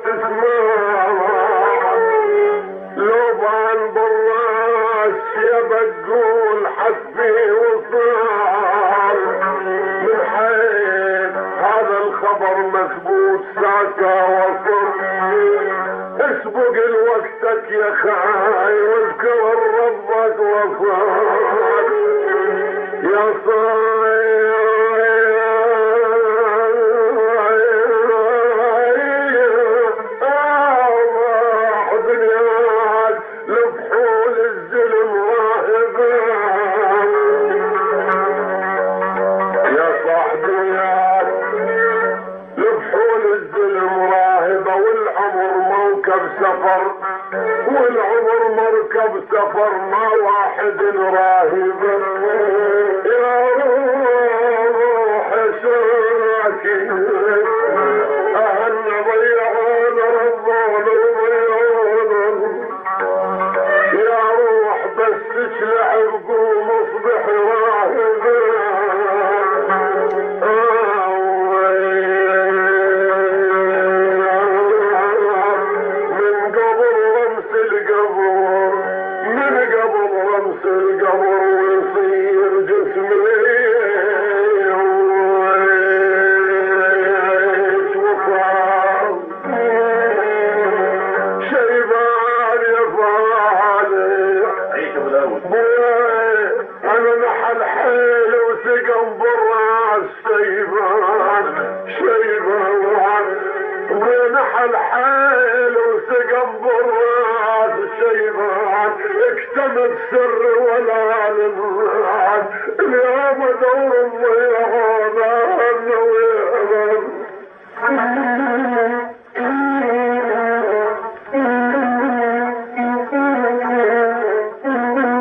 تسمع لو بان بالراس يا بقول حسبي وصار من حيث هذا الخبر مثبوت ساكا وصر اسبق لوقتك يا خاي واذكر ربك وصار يا صاير سفر والعمر مركب سفر ما واحد راهب يا روح ساكن اهل ضيعون ربون وضيعون يا روح بس تشلع بقوم اصبح راهب القبر ويصير جسمي وفاض شيبان يا فالح انا نحل حيل وسقم بالراس شيبان ونحل حيل وسقم بالراس شيبان اكتمت سر ولا للرعد اليوم دور الضياء